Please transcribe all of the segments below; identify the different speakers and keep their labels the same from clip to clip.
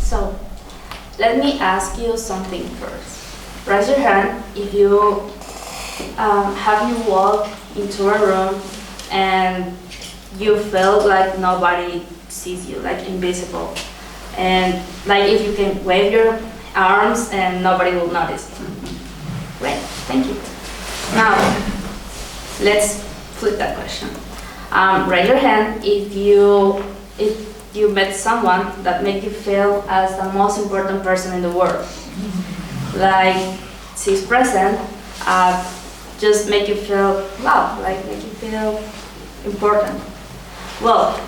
Speaker 1: So, let me ask you something first. Raise your hand if you have you walked into a room and you felt like nobody sees you, like invisible, and like if you can wave your arms and nobody will notice you. Great, thank you. Now, let's flip that question. Raise your hand if you met someone that made you feel as the most important person in the world. Like she's present, just make you feel loved, like make you feel important. Well,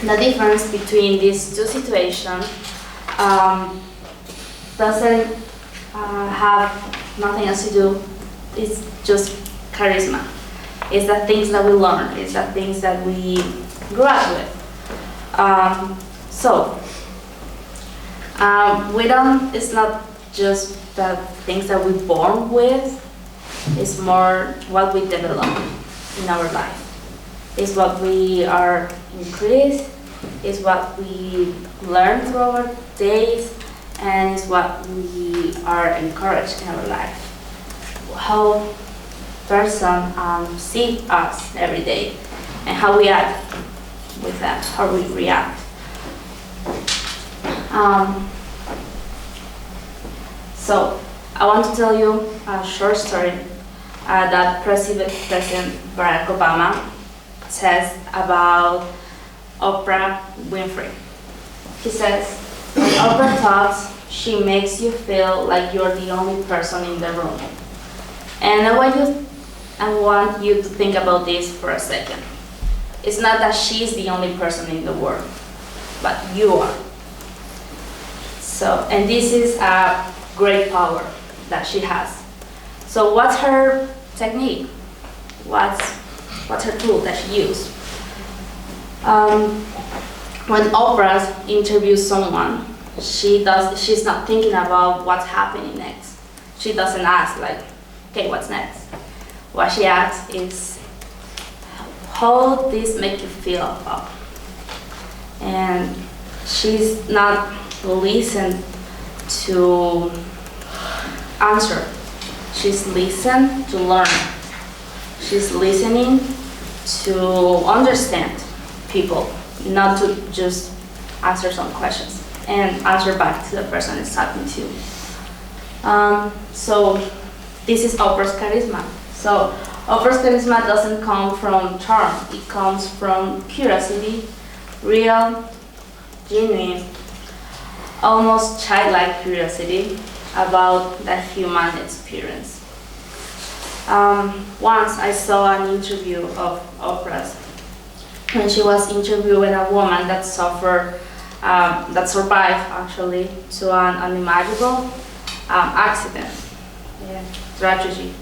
Speaker 1: the difference between these two situations doesn't have nothing else to do. It's just charisma. It's the things that we learn. It's the things that we grew up with. It's not just the things that we're born with, it's more what we develop in our life. It's what we are increased, it's what we learn through our days, and it's what we are encouraged in our life. How person see us every day and how we act with that, how we react. So I want to tell you a short story that President Barack Obama says about Oprah Winfrey. He says, when Oprah talks, she makes you feel like you're the only person in the room. And I want you to think about this for a second. It's not that she's the only person in the world, but you are. So, and this is a great power that she has. So what's her technique? What's her tool that she uses? When Oprah interviews someone, she's not thinking about what's happening next. She doesn't ask like, okay, what's next? What she asks is, how this make you feel about? And she's not listening to answer. She's listening to learn. She's listening to understand people, not to just answer some questions and answer back to the person it's talking to. So this is Oprah's charisma. So Oprah's charisma doesn't come from charm. It comes from curiosity, real, genuine, almost childlike curiosity about the human experience. Once I saw an interview of Oprah's when she was interviewing a woman that survived actually to an unimaginable accident, tragedy.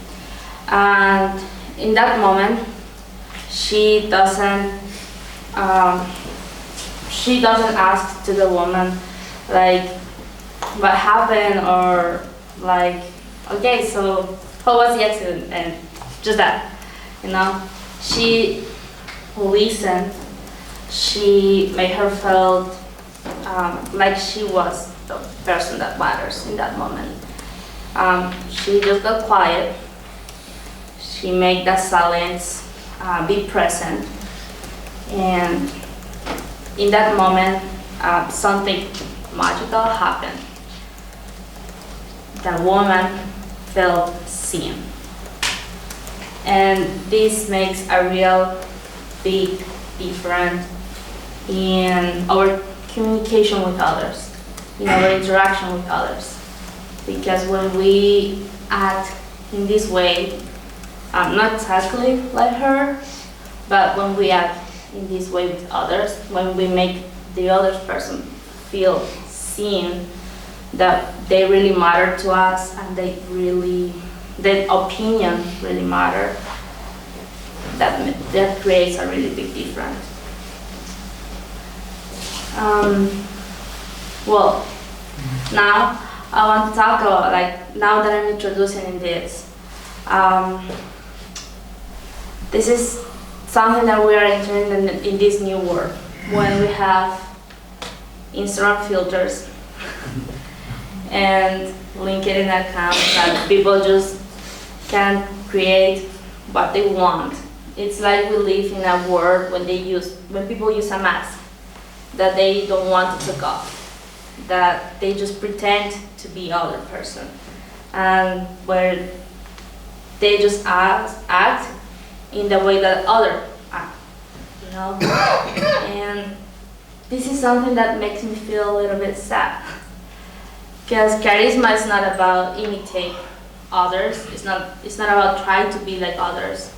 Speaker 1: And in that moment, she doesn't ask to the woman like what happened or like, okay, so how was the accident, and just that, She listened. She made her feel like she was the person that matters in that moment. She just got quiet. She made that silence be present, and in that moment, something magical happened. The woman felt seen, and this makes a real big difference in our communication with others, in our interaction with others. Because when we act in this way, not exactly like her, but when we act in this way with others, when we make the other person feel seen, that they really matter to us and their opinion really matter, that creates a really big difference. Well, now I want to talk about, now that I'm introducing in this, this is something that we are entering in this new world, when we have Instagram filters and LinkedIn accounts that people just can create what they want. It's like we live in a world when people use a mask that they don't want to take off, that they just pretend to be other person, and where they just act in the way that other act, you know? And this is something that makes me feel a little bit sad, because charisma is not about imitate others. It's not about trying to be like others.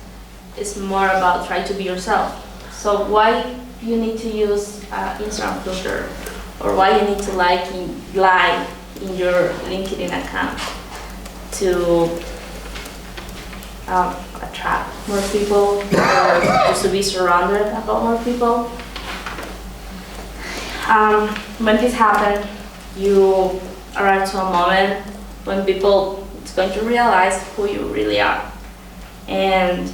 Speaker 1: It's more about trying to be yourself. So why you need to use Instagram filter, or why you need to lie in your LinkedIn account to attract more people, or just to be surrounded about more people? When this happens, you arrive to a moment when people is going to realize who you really are. And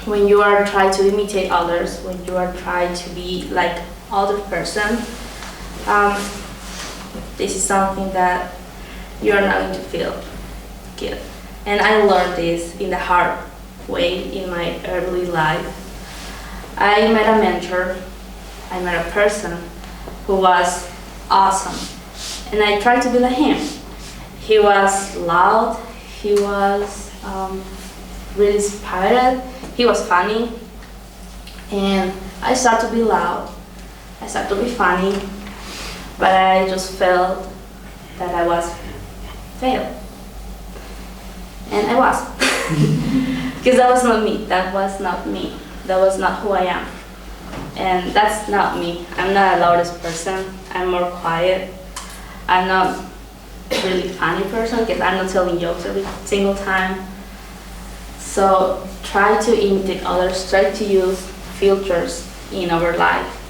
Speaker 1: when you are trying to imitate others, when you are trying to be like other person, this is something that you are not going to feel good. And I learned this in the hard way in my early life. I met a mentor, I met a person who was awesome, and I tried to be like him. He was loud, he was really inspired, he was funny, and I started to be loud, I started to be funny, but I just felt that I was failed. And I was. Because that was not me, that was not me, that was not who I am. And that's not me. I'm not a loudest person, I'm more quiet. I'm not really funny person because I'm not telling jokes every single time. So try to imitate others, try to use filters in our life.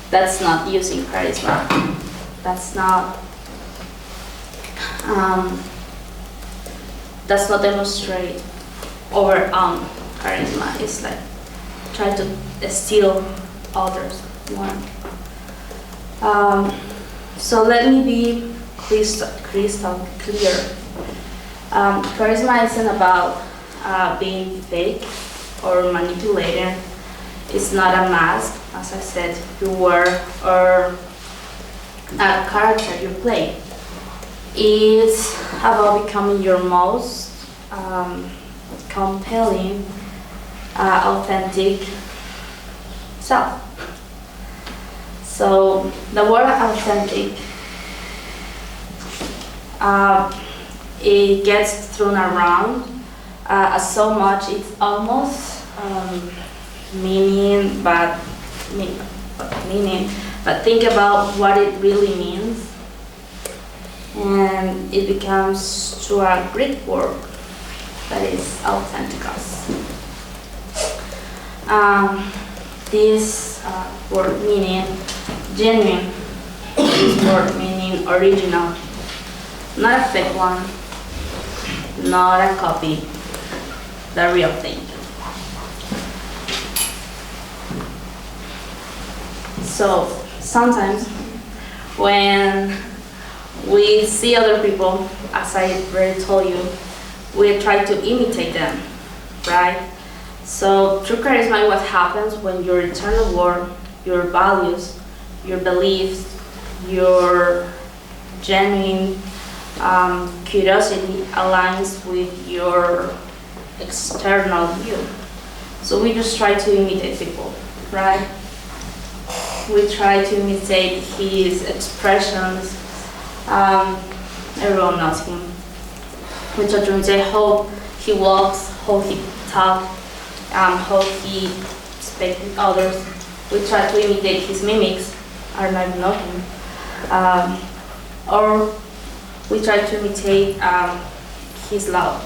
Speaker 1: That's not using charisma. That's not demonstrate our own charisma. It's like try to steal others more. So let me be crystal clear. Charisma isn't about being fake or manipulating. It's not a mask, as I said, you wear, or a character you play. It's about becoming your most compelling, authentic self. So the word authentic, it gets thrown around so much. It's almost meaning, but think about what it really means, and it becomes to a Greek word that is authenticos. This word meaning genuine, this word meaning original, not a fake one, not a copy, the real thing. So sometimes when we see other people, as I already told you, we try to imitate them, right? So true charisma is what happens when your internal world, your values, your beliefs, your genuine curiosity aligns with your external view. So we just try to imitate people, right? We try to imitate his expressions. Everyone knows him. We try to imitate how he walks, how he talks, how he speaks with others. We try to imitate his mimics. I don't even know him. Or we try to imitate his loud,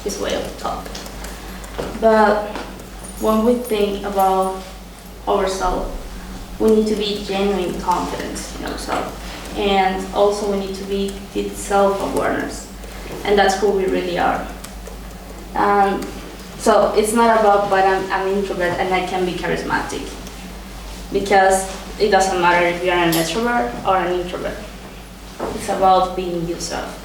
Speaker 1: his way of talk. But when we think about ourselves, we need to be genuine confidence in ourselves, and also we need to be with self-awareness, and that's who we really are. So it's not about, but I'm an introvert and I can be charismatic, because it doesn't matter if you're an extrovert or an introvert. It's about being yourself.